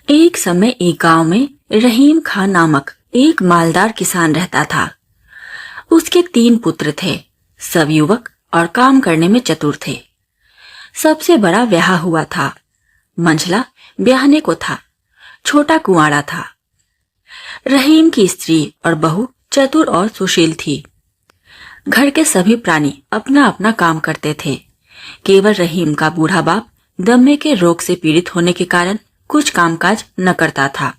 एक समय एक गांव में रहीम खान नामक एक मालदार किसान रहता था। उसके 3 पुत्र थे। सब युवक और काम करने में चतुर थे। सबसे बड़ा ब्याह हुआ था। मंझला ब्याहने को था। छोटा कुंवारा था। रहीम की स्त्री और बहू चतुर और सुशील थी। घर के सभी प्राणी अपना अपना काम करते थे। केवल रहीम का बूढ़ा बाप दमे के रोग से पीड़ित होने के कारण कुछ कामकाज न करता था।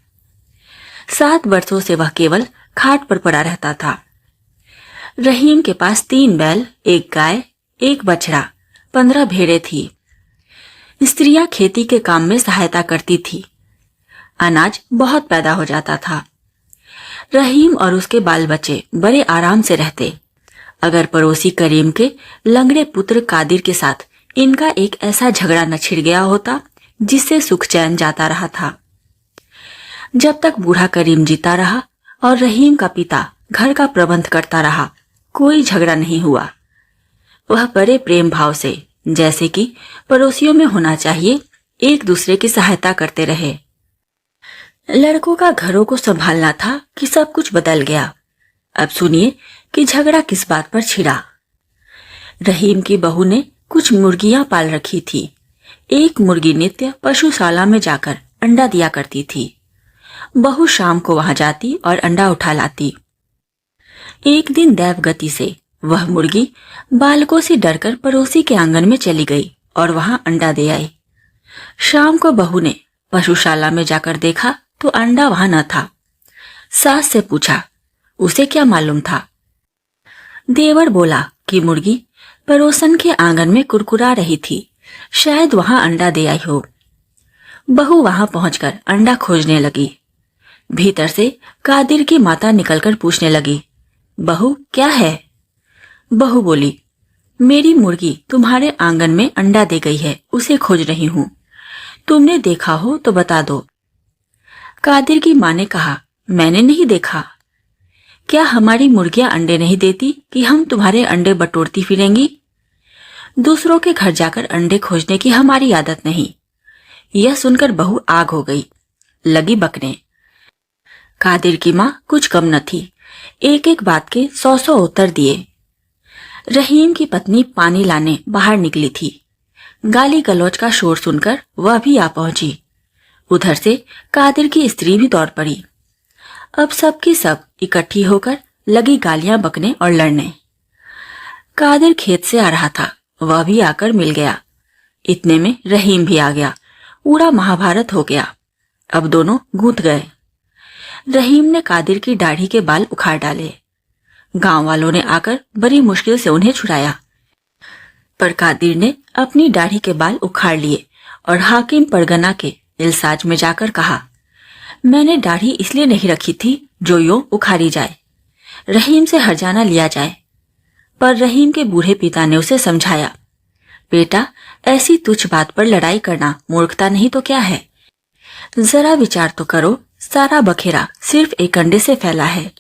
7 वर्षों से वह केवल खाट पर पड़ा रहता था। रहीम के पास 3 बैल, 1 गाय, 1 बछड़ा, 15 भेड़ें थी। स्त्रियां खेती के काम में सहायता करती थी। अनाज बहुत पैदा हो जाता था। रहीम और उसके बाल बच्चे बड़े आराम से रहते। अगर पड़ोसी करीम के लंगड़े पुत्र कादिर के साथ इनका एक ऐसा झगड़ा न छिड़ गया होता जिससे सुख चैन जाता रहा था। जब तक बूढ़ा करीम जीता रहा और रहीम का पिता घर का प्रबंध करता रहा, कोई झगड़ा नहीं हुआ। वह बड़े प्रेम भाव से, जैसे कि पड़ोसियों में होना चाहिए, एक दूसरे की सहायता करते रहे। लड़कों का घरों को संभालना था कि सब कुछ बदल गया। अब सुनिए कि झगड़ा किस बात पर छिड़ा। रहीम की बहू ने कुछ मुर्गियां पाल रखी थी। एक मुर्गी नित्य पशुशाला में जाकर अंडा दिया करती थी। बहू शाम को वहां जाती और अंडा उठा लाती। एक दिन दैवगति से वह मुर्गी बालकों से डरकर पड़ोसी के आंगन में चली गई और वहां अंडा दे आई। शाम को बहू ने पशुशाला में जाकर देखा तो अंडा वहां न था। सास से पूछा, उसे क्या मालूम था? देवर बोला कि मुर्गी पड़ोसन के आंगन में कुरकुरा रही थी, शायद वहां अंडा दे आई हो। बहू वहां पहुंचकर अंडा खोजने लगी। भीतर से कादिर की माता निकलकर पूछने लगी, बहू क्या है? बहू बोली, मेरी मुर्गी तुम्हारे आंगन में अंडा दे गई है, उसे खोज रही हूं। तुमने देखा हो तो बता दो। कादिर की मां ने कहा, मैंने नहीं देखा। क्या हमारी मुर्गियां अंडे नहीं देती कि हम तुम्हारे अंडे बटोरती फिरेंगी? दूसरों के घर जाकर अंडे खोजने की हमारी आदत नहीं। यह सुनकर बहू आग हो गई, लगी बकने। कादिर की मां कुछ कम न थी, एक एक बात के 100 उत्तर दिए। रहीम की पत्नी पानी लाने बाहर निकली थी। गाली गलौज का शोर सुनकर वह भी आ पहुंची। उधर से कादिर की स्त्री भी दौड़ पड़ी। अब सबकी सब इकट्ठी होकर लगी गालियां बकने और लड़ने। कादिर खेत से आ रहा था, वह भी आकर मिल गया। इतने में रहीम भी आ गया। पूरा महाभारत हो गया। अब दोनों गूंथ गए। रहीम ने कादिर की दाढ़ी के बाल उखाड़ डाले। गांव वालों ने आकर बड़ी मुश्किल से उन्हें छुड़ाया, पर कादिर ने अपनी दाढ़ी के बाल उखाड़ लिए और हाकिम परगना के इल्साज में जाकर कहा, मैंने दाढ़ी इसलिए नहीं रखी थी जो यूं उखाड़ी जाए, रहीम से हर्जाना लिया जाए। पर रहीम के बूढ़े पिता ने उसे समझाया, बेटा ऐसी तुच्छ बात पर लड़ाई करना मूर्खता नहीं तो क्या है? जरा विचार तो करो, सारा बखेरा सिर्फ एक अंडे से फैला है।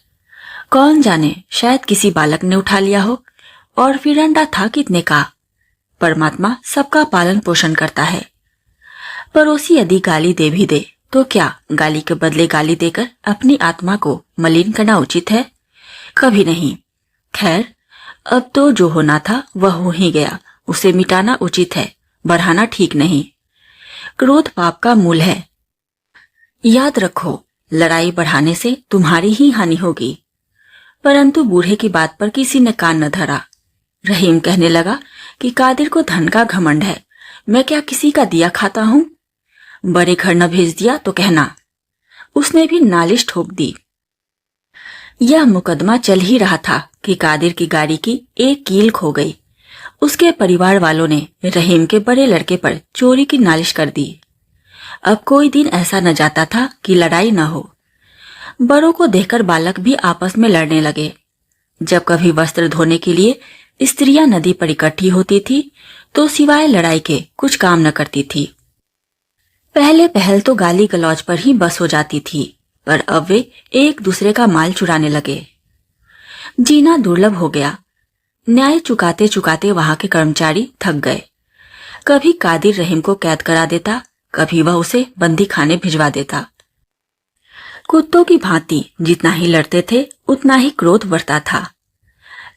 कौन जाने, शायद किसी बालक ने उठा लिया हो, और फिर अंडा था कितने का? परमात्मा सबका पालन पोषण करता है। पड़ोसी यदि गाली दे भी दे तो क्या गाली के बदले गाली देकर अपनी आत्मा को मलिन करना उचित है? कभी नहीं। खैर, अब तो जो होना था वह हो ही गया, उसे मिटाना उचित है, बढ़ाना ठीक नहीं। क्रोध पाप का मूल है। याद रखो, लड़ाई बढ़ाने से तुम्हारी ही हानि होगी। परंतु बूढ़े की बात पर किसी ने कान न धरा। रहीम कहने लगा कि कादिर को धन का घमंड है, मैं क्या किसी का दिया खाता हूं? बड़े घर न भेज दिया तो कहना। उसने भी नालिश ठोक दी। यह मुकदमा चल ही रहा था कि कादिर की गाड़ी की एक कील खो गई। उसके परिवार वालों ने रहीम के बड़े लड़के पर चोरी की नालिश कर दी। अब कोई दिन ऐसा न जाता था कि लड़ाई न हो। बड़ों को देखकर बालक भी आपस में लड़ने लगे। जब कभी वस्त्र धोने के लिए स्त्रियां नदी पर इकट्ठी होती थी तो सिवाय लड़ाई के कुछ काम न करती थी। पहले पहल तो गाली गलौज पर ही बस हो जाती थी, पर अब वे एक दूसरे का माल चुराने लगे। जीना दुर्लभ हो गया। न्याय चुकाते चुकाते वहां के कर्मचारी थक गए। कभी कादिर रहीम को कैद करा देता, कभी वह उसे बंदी खाने भिजवा देता। कुत्तों की भांति जितना ही लड़ते थे उतना ही क्रोध बढ़ता था।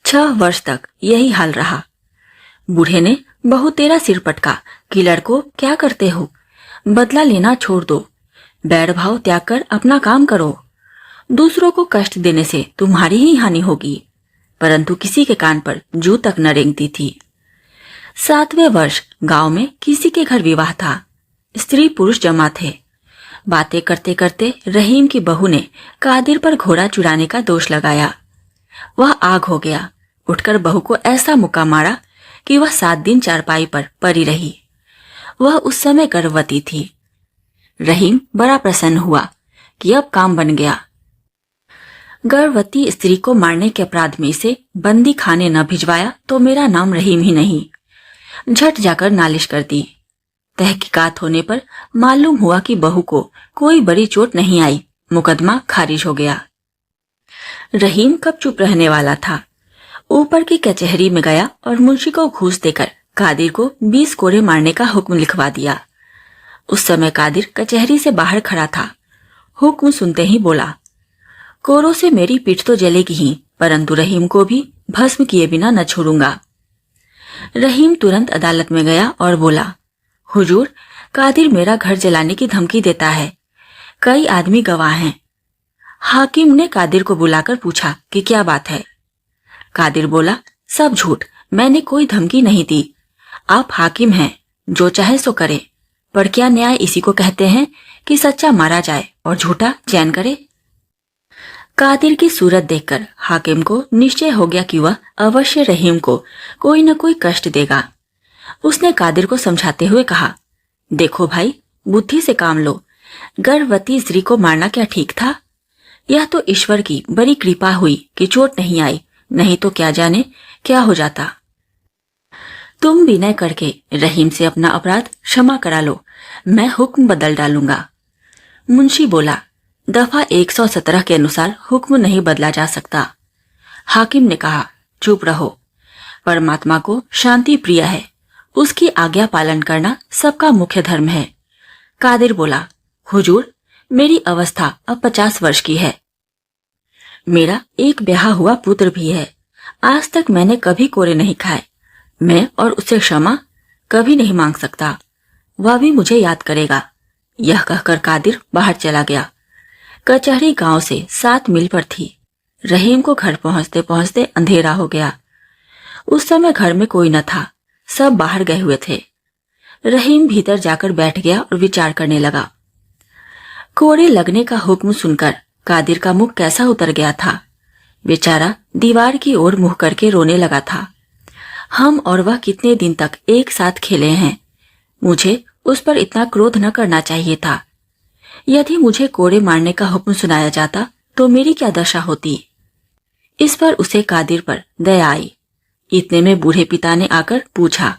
6 वर्ष तक यही हाल रहा। बूढ़े ने बहु तेरा सिर पटका कि लड़को क्या करते हो, बदला लेना छोड़ दो, बैर भाव त्याग कर अपना काम करो। दूसरों को कष्ट देने से तुम्हारी ही हानि होगी। परंतु किसी के कान पर जू तक न रेंगती थी। 7वें वर्ष गांव में किसी के घर विवाह था। स्त्री पुरुष जमा थे। बातें करते करते रहीम की बहू ने कादिर पर घोड़ा चुराने का दोष लगाया। वह आग हो गया। उठकर बहू को ऐसा मुक्का मारा कि वह 7 दिन चारपाई पर पड़ी रही। वह उस समय गर्भवती थी। रहीम बड़ा प्रसन्न हुआ कि अब काम बन गया। गर्भवती स्त्री को मारने के अपराध में से बंदी खाने न भिजवाया तो मेरा नाम रहीम ही नहीं। झट जाकर नालिश कर दी। तहकीकात होने पर मालूम हुआ कि बहू को कोई बड़ी चोट नहीं आई। मुकदमा खारिज हो गया। रहीम कब चुप रहने वाला था। ऊपर की कचहरी में गया और मुंशी को घूस देकर कादिर को 20 कोड़े मारने का हुक्म लिखवा दिया। उस समय कादिर कचहरी से बाहर खड़ा था। हुक्म सुनते ही बोला, कोरों से मेरी पीठ तो जलेगी ही, परंतु रहीम को भी भस्म किए बिना न छोड़ूंगा। रहीम तुरंत अदालत में गया और बोला, हुजूर, कादिर मेरा घर जलाने की धमकी देता है। कई आदमी गवाह हैं। हाकिम ने कादिर को बुलाकर पूछा कि क्या बात है। कादिर बोला, सब झूठ, मैंने कोई धमकी नहीं दी। आप हाकिम हैं, जो चाहे सो करे, पर क्या न्याय इसी को कहते हैं कि सच्चा मारा जाए और झूठा चैन करे। कादिर की सूरत देखकर हाकिम को निश्चय हो गया कि वह अवश्य रहीम को कोई न कोई कष्ट देगा। उसने कादिर को समझाते हुए कहा, देखो भाई, बुद्धि से काम लो। गर्भवती स्त्री को मारना क्या ठीक था? यह तो ईश्वर की बड़ी कृपा हुई कि चोट नहीं आई, नहीं तो क्या जाने क्या हो जाता। तुम विनय करके रहीम से अपना अपराध क्षमा करा लो, मैं हुक्म बदल डालूंगा। मुंशी बोला, दफा 117 के अनुसार हुक्म नहीं बदला जा सकता। हाकिम ने कहा, चुप रहो, परमात्मा को शांति प्रिय है, उसकी आज्ञा पालन करना सबका मुख्य धर्म है। कादिर बोला, हुजूर, मेरी अवस्था अब 50 वर्ष की है। मेरा एक ब्याह हुआ पुत्र भी है। आज तक मैंने कभी कोरे नहीं खाए। मैं और उससे क्षमा कभी नहीं मांग सकता। वह भी मुझे याद करेगा। यह कहकर कादिर बाहर चला गया। कचहरी गांव से 7 मील पर थी। रहीम को घर पहुंचते पहुंचते अंधेरा हो गया। उस समय घर में कोई न था, सब बाहर गए हुए थे। रहीम भीतर जाकर बैठ गया और विचार करने लगा। कोड़े लगने का हुक्म सुनकर कादिर का मुख कैसा उतर गया था। बेचारा दीवार की ओर मुंह करके रोने लगा था। हम और वह कितने दिन तक एक साथ खेले हैं। मुझे उस पर इतना क्रोध न करना चाहिए था। यदि मुझे कोड़े मारने का हुक्म सुनाया जाता तो मेरी क्या दशा होती। इस पर उसे कादिर पर दया आई। इतने में बूढ़े पिता ने आकर पूछा,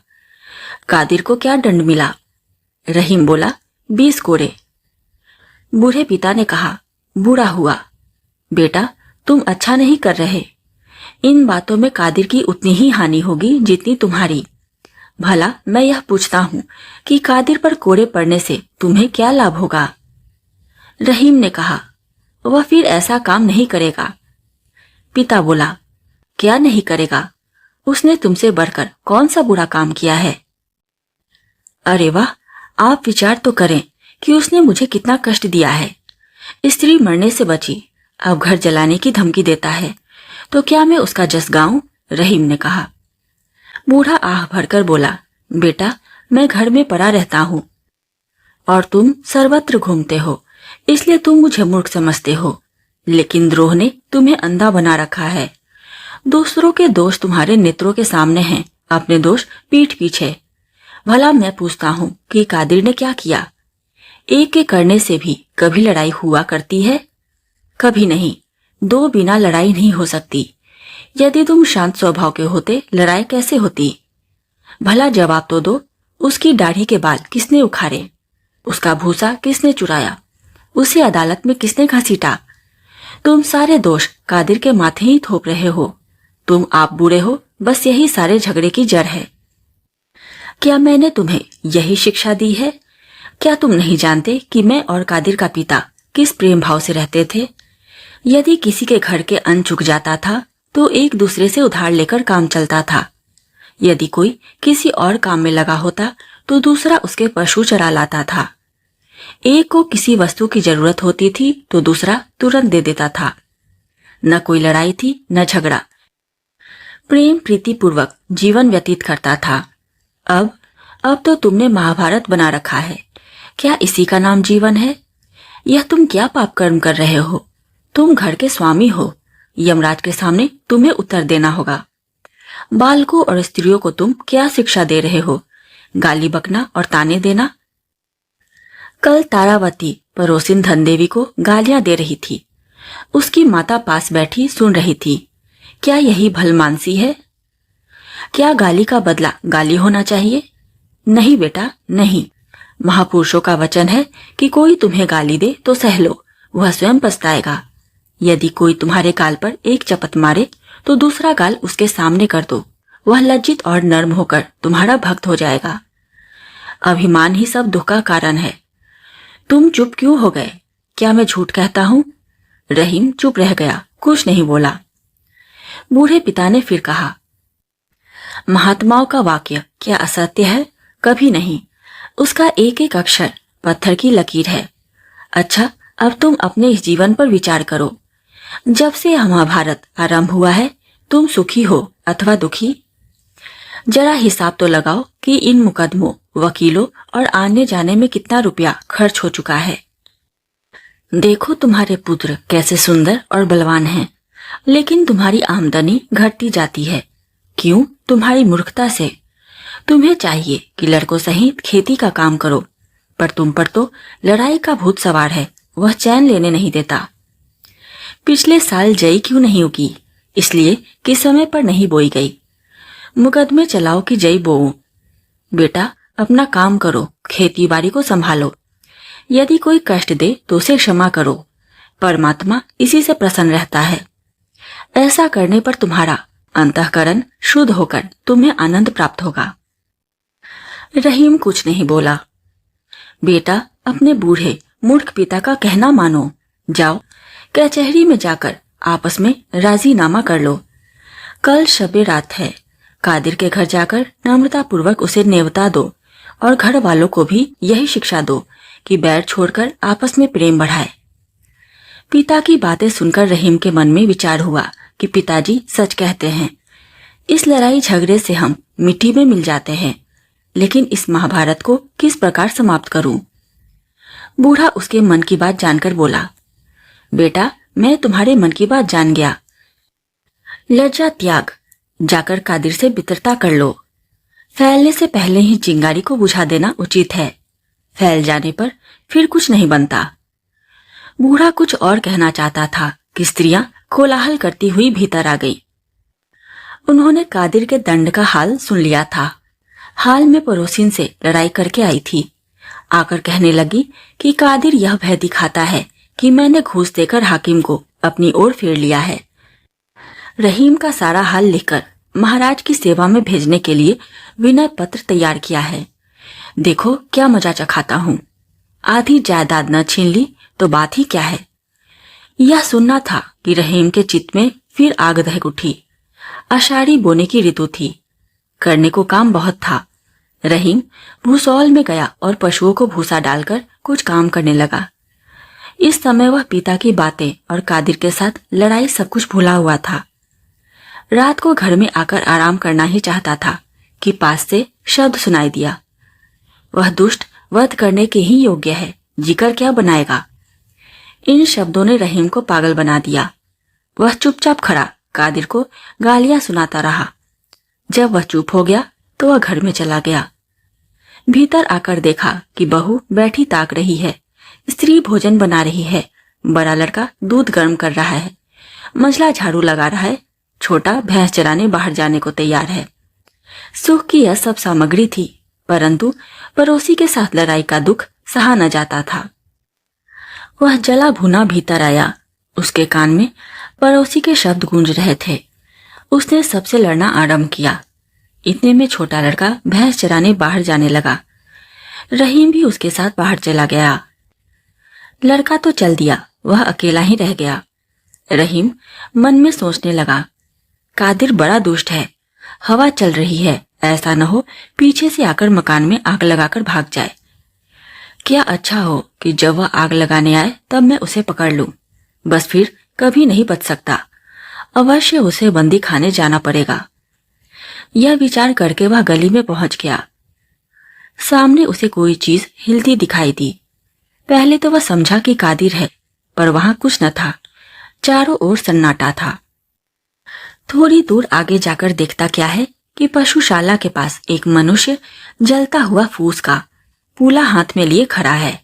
कादिर को क्या दंड मिला? रहीम बोला, 20 कोड़े। बूढ़े पिता ने कहा, बुरा हुआ बेटा, तुम अच्छा नहीं कर रहे। इन बातों में कादिर की उतनी ही हानि होगी जितनी तुम्हारी। भला मैं यह पूछता हूँ कि कादिर पर कोड़े पड़ने से तुम्हें क्या लाभ होगा? रहीम ने कहा, वह फिर ऐसा काम नहीं करेगा। पिता बोला, क्या नहीं करेगा? उसने तुमसे बढ़कर कौन सा बुरा काम किया है? अरे वाह, आप विचार तो करें कि उसने मुझे कितना कष्ट दिया है। स्त्री मरने से बची, अब घर जलाने की धमकी देता है, तो क्या मैं उसका जस गाऊं? रहीम ने कहा। बूढ़ा आह भरकर बोला, बेटा, मैं घर में पड़ा रहता हूँ और तुम सर्वत्र घूमते हो, इसलिए तुम मुझे मूर्ख समझते हो, लेकिन द्रोह ने तुम्हें अंधा बना रखा है। दूसरों के दोष तुम्हारे नेत्रों के सामने हैं, अपने दोष पीठ पीछे। भला मैं पूछता हूँ कि कादिर ने क्या किया? एक के करने से भी कभी लड़ाई हुआ करती है? कभी नहीं। 2 बिना लड़ाई नहीं हो सकती। यदि तुम शांत स्वभाव के होते, लड़ाई कैसे होती? भला जवाब तो दो, उसकी दाढ़ी के बाल किसने उखाड़े? उसका भूसा किसने चुराया? उसे अदालत में किसने घसीटा? तुम सारे दोष कादिर के माथे ही थोप रहे हो। तुम आप बुरे हो, बस यही सारे झगड़े की जड़ है। क्या मैंने तुम्हें यही शिक्षा दी है? क्या तुम नहीं जानते कि मैं और कादिर का पिता किस प्रेम भाव से रहते थे? यदि किसी के घर के अन्न चुक जाता था तो एक दूसरे से उधार लेकर काम चलता था। यदि कोई किसी और काम में लगा होता तो दूसरा उसके पशु चरा लाता था। एक को किसी वस्तु की जरूरत होती थी तो दूसरा तुरंत दे देता था। न कोई लड़ाई थी न झगड़ा, प्रेम प्रीति पूर्वक जीवन व्यतीत करता था। अब तो तुमने महाभारत बना रखा है। क्या इसी का नाम जीवन है? यह तुम क्या पाप कर्म कर रहे हो? तुम घर के स्वामी हो, यमराज के सामने तुम्हें उत्तर देना होगा। बालकों और स्त्रियों को तुम क्या शिक्षा दे रहे हो? गाली बकना और ताने देना। कल तारावती पड़ोसिन धनदेवी को गालियां दे रही थी। उसकी माता पास बैठी सुन रही थी। क्या यही भलमानसी है? क्या गाली का बदला गाली होना चाहिए? नहीं बेटा, नहीं। महापुरुषों का वचन है कि कोई तुम्हें गाली दे तो सह लो, वह स्वयं पछताएगा। यदि कोई तुम्हारे गाल पर एक चपत मारे तो दूसरा गाल उसके सामने कर दो, वह लज्जित और नर्म होकर तुम्हारा भक्त हो जाएगा। अभिमान ही सब दुख का कारण है। तुम चुप क्यों हो गए? क्या मैं झूठ कहता हूँ? रहीम चुप रह गया, कुछ नहीं बोला। बूढ़े पिता ने फिर कहा, महात्माओं का वाक्य क्या असत्य है? कभी नहीं। उसका एक एक अक्षर पत्थर की लकीर है। अच्छा, अब तुम अपने इस जीवन पर विचार करो। जब से महाभारत आरंभ हुआ है, तुम सुखी हो अथवा दुखी? जरा हिसाब तो लगाओ कि इन मुकदमों, वकीलों और आने जाने में कितना रुपया खर्च हो चुका है। देखो तुम्हारे पुत्र कैसे सुंदर और बलवान हैं, लेकिन तुम्हारी आमदनी घटती जाती है। क्यों? तुम्हारी मूर्खता से। तुम्हें चाहिए कि लड़कों सहित खेती का काम करो, पर तुम पर तो लड़ाई का भूत सवार है, वह चैन लेने नहीं देता। पिछले साल जई क्यों नहीं उगी? इसलिए कि समय पर नहीं बोई गई। मुकदमे चलाओ कि जई बोऊं। बेटा, अपना काम करो, खेती बाड़ी को संभालो। यदि कोई कष्ट दे तो उसे क्षमा करो, परमात्मा इसी से प्रसन्न रहता है। ऐसा करने पर तुम्हारा अंतःकरण शुद्ध होकर तुम्हें आनंद प्राप्त होगा। रहीम कुछ नहीं बोला। बेटा, अपने बूढ़े मूर्ख पिता का कहना मानो। जाओ, कचहरी में जाकर आपस में राजीनामा कर लो। कल शबे रात है। कादिर के घर जाकर नम्रता पूर्वक उसे नेवता दो और घर वालों को भी यही शिक्षा दो कि बैर छोड़कर आपस में प्रेम बढ़ाए। पिता की बातें सुनकर रहीम के मन में विचार हुआ कि पिताजी सच कहते हैं। इस लड़ाई झगड़े से हम मिट्टी में मिल जाते हैं, लेकिन इस महाभारत को किस प्रकार समाप्त करूं? बूढ़ा उसके मन की बात जानकर बोला, बेटा, मैं तुम्हारे मन की बात जान गया। लज्जा त्याग, जाकर कादिर से मित्रता कर लो। फैलने से पहले ही चिंगारी को बुझा देना उचित है। फैल जाने पर फिर कुछ नहीं बनता। बूढ़ा कुछ और कहना चाहता था कि स्त्रियां कोलाहल करती हुई भीतर आ गई। उन्होंने कादिर के दंड का हाल सुन लिया था। हाल में पड़ोसिन से लड़ाई करके आई थी। आकर कहने लगी कि कादिर यह भय दिखाता है कि मैंने घूस देकर हाकिम को अपनी ओर फेर लिया है। रहीम का सारा हाल लिखकर महाराज की सेवा में भेजने के लिए विनय पत्र तैयार किया है। देखो क्या मजा चखाता हूँ। आधी जायदाद न छीन ली तो बात ही क्या है। यह सुनना था कि रहीम के चित्त में फिर आग दहक उठी। आषाढ़ी बोने की ऋतु थी। करने को काम बहुत था। रहीम भूसौल में गया और पशुओं को भूसा डालकर कुछ काम करने लगा। इस समय वह पिता की बातें और कादिर के साथ लड़ाई सब कुछ भूला हुआ था। रात को घर में आकर आराम करना ही चाहता था कि पास से शब्द सुनाई दिया, वह दुष्ट वध करने के ही योग्य है, जिकर क्या बनाएगा। इन शब्दों ने रहीम को पागल बना दिया। वह चुपचाप खड़ा कादिर को गालियां सुनाता रहा। जब वह चुप हो गया तो वह घर में चला गया। भीतर आकर देखा कि बहू बैठी ताक रही है, स्त्री भोजन बना रही है, बड़ा लड़का दूध गर्म कर रहा है, मंझला झाड़ू लगा रहा है, छोटा भैंस चराने बाहर जाने को तैयार है। सुख की यह सब सामग्री थी, परंतु पड़ोसी के साथ लड़ाई का दुख सहा न जाता था। वह जला भुना भीतर आया। उसके कान में पड़ोसी के शब्द गूंज रहे थे। उसने सबसे लड़ना आरंभ किया। इतने में छोटा लड़का भैंस चराने बाहर जाने लगा। रहीम भी उसके साथ बाहर चला गया। लड़का तो चल दिया, वह अकेला ही रह गया। रहीम मन में सोचने लगा, कादिर बड़ा दुष्ट है। हवा चल रही है, ऐसा न हो पीछे से आकर मकान में आग लगाकर भाग जाए। क्या अच्छा हो कि जब वह आग लगाने आए तब मैं उसे पकड़ लूं। बस फिर कभी नहीं बच सकता। अवश्य उसे बंदी खाने जाना पड़ेगा। यह विचार करके वह गली में पहुंच गया। सामने उसे कोई चीज हिलती दिखाई दी। पहले तो वह समझा कि कादिर है, पर वहां कुछ न था। चारों ओर सन्नाटा था। थोड़ी दूर आगे जाकर देखता क्या है कि पशुशाला के पास एक मनुष्य जलता हुआ फूस का पूला हाथ में लिए खड़ा है।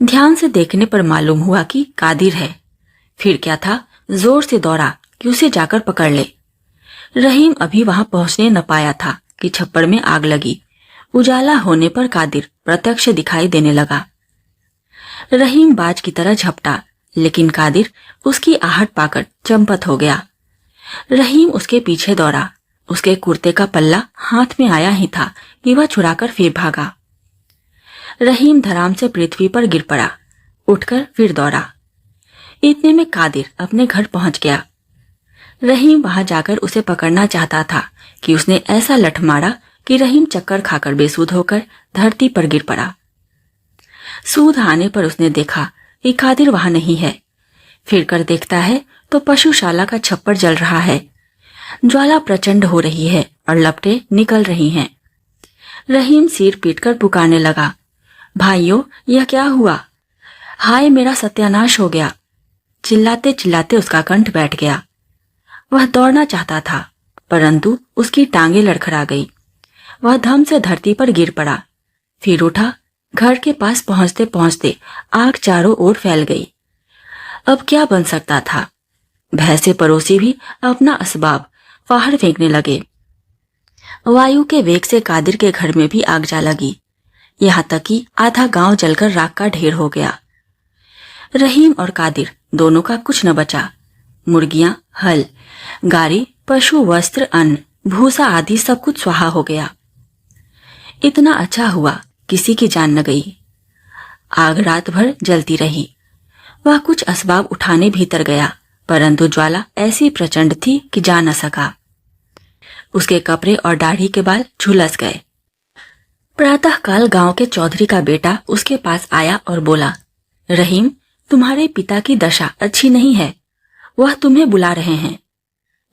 ध्यान से देखने पर मालूम हुआ कि कादिर है। फिर क्या था, जोर से दौड़ा कि उसे जाकर पकड़ ले। रहीम अभी वहां पहुंचने न पाया था कि छप्पर में आग लगी। उजाला होने पर कादिर प्रत्यक्ष दिखाई देने लगा। रहीम बाज की तरह झपटा, लेकिन कादिर उसकी आहट पाकर चंपत हो गया। रहीम उसके पीछे दौड़ा। उसके कुर्ते का पल्ला हाथ में आया ही था कि वह छुड़ाकर फिर भागा। रहीम धड़ाम से पृथ्वी पर गिर पड़ा। उठकर फिर दौड़ा। इतने में कादिर अपने घर पहुंच गया। रहीम वहां जाकर उसे पकड़ना चाहता था कि उसने ऐसा लठ मारा कि रहीम चक्कर खाकर बेसुध होकर धरती पर गिर पड़ा। सूध आने पर उसने देखा कि कादिर वहां नहीं है। फिर कर देखता है तो पशुशाला का छप्पर जल रहा है। ज्वाला प्रचंड हो रही है और लपटें निकल रही हैं। रहीम सिर पीटकर पुकारने लगा, भाइयों, यह क्या हुआ? हाय, मेरा सत्यानाश हो गया। चिल्लाते चिल्लाते उसका कंठ बैठ गया। वह दौड़ना चाहता था, परंतु उसकी टांगें लड़खड़ा गई। वह धम से धरती पर गिर पड़ा। फिर उठा। घर के पास पहुंचते पहुंचते आग चारों ओर फैल गई। अब क्या बन सकता था? भैंसे पड़ोसी भी अपना असबाब बाहर फेंकने लगे। वायु के वेग से कादिर के घर में भी आग जा लगी। यहाँ तक कि आधा गांव जलकर राख का ढेर हो गया। रहीम और कादिर दोनों का कुछ न बचा। मुर्गियां, हल, गाड़ी, पशु, वस्त्र, अन्न, भूसा आदि सब कुछ स्वाहा हो गया। इतना अच्छा हुआ, किसी की जान न गई। आग रात भर जलती रही। वह कुछ असबाब उठाने भीतर गया, परंतु ज्वाला ऐसी प्रचंड थी कि जा न सका। उसके कपड़े और दाढ़ी के बाल झुलस गए। प्रातःकाल गांव के चौधरी का बेटा उसके पास आया और बोला, रहीम, तुम्हारे पिता की दशा अच्छी नहीं है। वह तुम्हें बुला रहे हैं।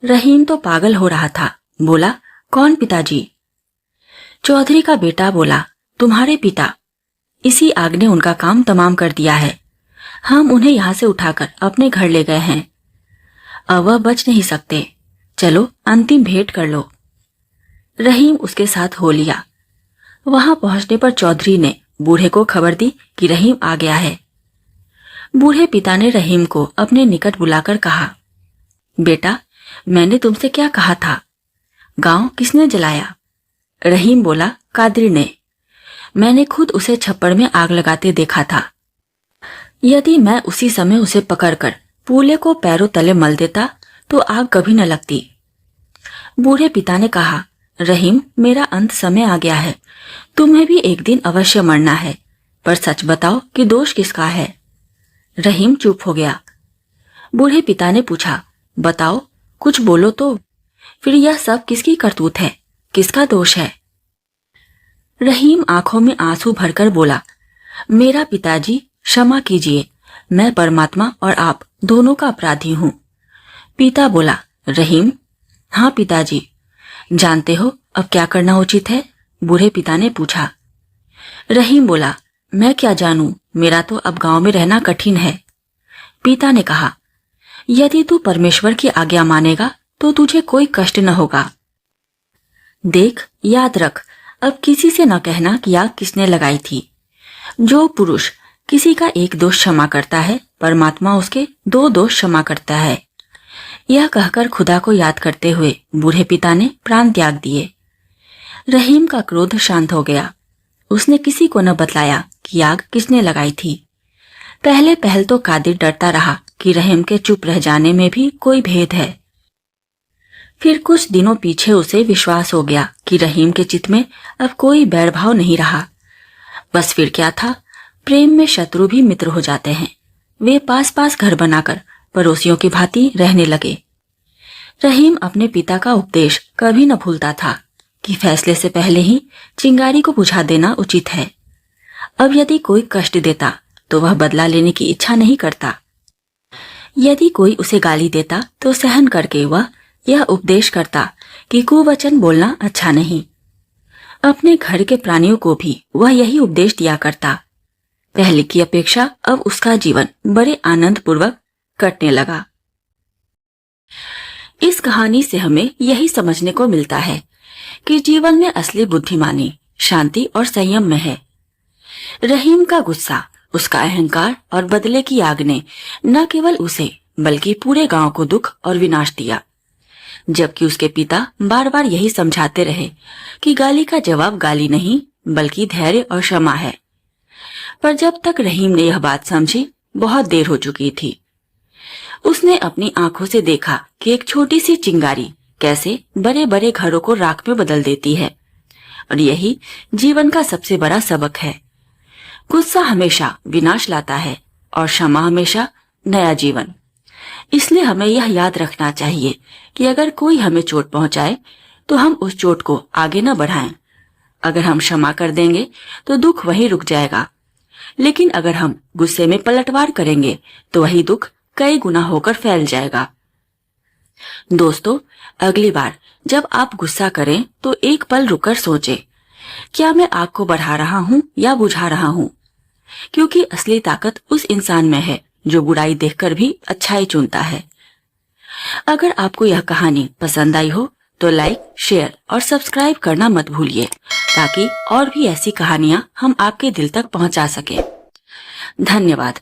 रहीम तो पागल हो रहा था। बोला, कौन पिताजी? चौधरी का बेटा बोला, तुम्हारे पिता। इसी आग ने उनका काम तमाम कर दिया है। हम उन्हें यहाँ से उठाकर अपने घर ले गए हैं। अब वह बच नहीं सकते। चलो अंतिम भेंट कर लो। रहीम उसके साथ हो लिया। वहां पहुंचने पर चौधरी ने बूढ़े को खबर दी कि रहीम आ गया है। बूढ़े पिता ने रहीम को अपने निकट बुलाकर कहा, बेटा, मैंने तुमसे क्या कहा था? गांव किसने जलाया? रहीम बोला, कादिर ने। मैंने खुद उसे छप्पर में आग लगाते देखा था। यदि मैं उसी समय उसे पकड़कर पूले को पैरों तले मल देता तो आग कभी न लगती। बूढ़े पिता ने कहा, रहीम, मेरा अंत समय आ गया है। तुम्हें भी एक दिन अवश्य मरना है, पर सच बताओ कि दोष किसका है? रहीम चुप हो गया। बूढ़े पिता ने पूछा, बताओ, कुछ बोलो तो। फिर यह सब किसकी करतूत है? किसका दोष है? रहीम आंखों में आंसू भरकर बोला, मेरा पिताजी, क्षमा कीजिए। मैं परमात्मा और आप दोनों का अपराधी हूँ। पिता बोला, रहीम, हाँ पिताजी। जानते हो अब क्या करना उचित है? बूढ़े पिता ने पूछा। रहीम बोला, मैं क्या जानूं, मेरा तो अब गांव में रहना कठिन है। पिता ने कहा, यदि तू परमेश्वर की आज्ञा मानेगा तो तुझे कोई कष्ट न होगा। देख, याद रख, अब किसी से न कहना कि आग किसने लगाई थी। जो पुरुष किसी का एक दोष क्षमा करता है, परमात्मा उसके 2 दोष क्षमा करता है। यह कहकर खुदा को याद करते हुए बूढ़े पिता ने प्राण त्याग दिए। रहीम का क्रोध शांत हो गया। उसने किसी को न बतलाया कि आग किसने लगाई थी। पहले पहल तो कादिर डरता रहा कि रहीम के चुप रह जाने में भी कोई भेद है। फिर कुछ दिनों पीछे उसे विश्वास हो गया कि रहीम के चित्त में अब कोई बैरभाव नहीं रहा। बस फिर क्या था, प्रेम में शत्रु भी मित्र हो जाते हैं। वे पास पास घर बनाकर पड़ोसियों की भांति रहने लगे। रहीम अपने पिता का उपदेश कभी न भूलता था कि फैसले से पहले ही चिंगारी को बुझा देना उचित है। अब यदि कोई कष्ट देता तो वह बदला लेने की इच्छा नहीं करता। यदि कोई उसे गाली देता तो सहन करके वह यह उपदेश करता कि कुवचन बोलना अच्छा नहीं। अपने घर के प्राणियों को भी वह यही उपदेश दिया करता। पहले की अपेक्षा अब उसका जीवन बड़े आनंद पूर्वक कटने लगा। इस कहानी से हमें यही समझने को मिलता है कि जीवन में असली बुद्धिमानी शांति और संयम में है। रहीम का गुस्सा, उसका अहंकार और बदले की आग ने न केवल उसे बल्कि पूरे गांव को दुख और विनाश दिया। जबकि उसके पिता बार बार यही समझाते रहे कि गाली का जवाब गाली नहीं बल्कि धैर्य और क्षमा है। पर जब तक रहीम ने यह बात समझी, बहुत देर हो चुकी थी। उसने अपनी आंखों से देखा कि एक छोटी सी चिंगारी कैसे बड़े बड़े घरों को राख में बदल देती है। और यही जीवन का सबसे बड़ा सबक है। गुस्सा हमेशा विनाश लाता है और क्षमा हमेशा नया जीवन। इसलिए हमें यह याद रखना चाहिए कि अगर कोई हमें चोट पहुंचाए तो हम उस चोट को आगे न बढ़ाएं। अगर हम क्षमा कर देंगे तो दुख वहीं रुक जाएगा, लेकिन अगर हम गुस्से में पलटवार करेंगे तो वही दुख कई गुना होकर फैल जाएगा। दोस्तों, अगली बार जब आप गुस्सा करें तो एक पल रुककर सोचें, क्या मैं आग को बढ़ा रहा हूं या बुझा रहा हूं? क्योंकि असली ताकत उस इंसान में है जो बुराई देखकर भी अच्छाई चुनता है। अगर आपको यह कहानी पसंद आई हो तो लाइक, शेयर और सब्सक्राइब करना मत भूलिए, ताकि और भी ऐसी कहानियां हम आपके दिल तक पहुंचा सकें। धन्यवाद।